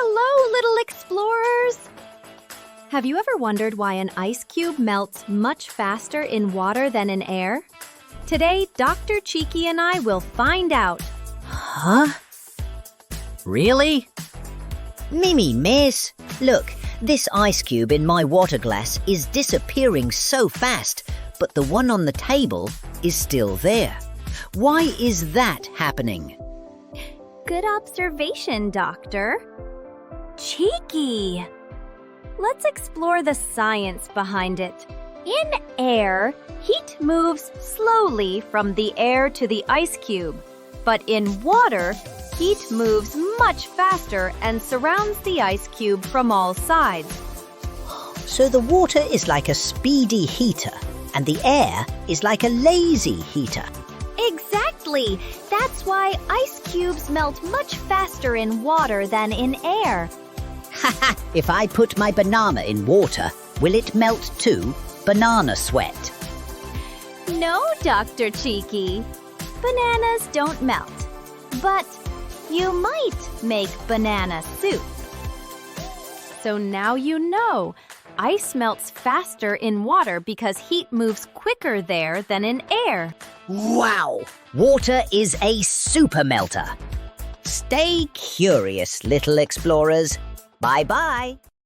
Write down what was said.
Hello, little explorers! Have you ever wondered why an ice cube melts much faster in water than in air? Today, Dr. Cheeky and I will find out. Huh? Really? Mimi, miss, look, this ice cube in my water glass is disappearing so fast, but the one on the table is still there. Why is that happening? Good observation, Doctor. Cheeky! Let's explore the science behind it. In air, heat moves slowly from the air to the ice cube. But in water, heat moves much faster and surrounds the ice cube from all sides. So the water is like a speedy heater, and the air is like a lazy heater. Exactly! That's why ice cubes melt much faster in water than in air. Haha, if I put my banana in water, will it melt too? Banana sweat. No, Dr. Cheeky. Bananas don't melt. But you might make banana soup. So now you know. Ice melts faster in water because heat moves quicker there than in air. Wow! Water is a super melter. Stay curious, little explorers. Bye-bye.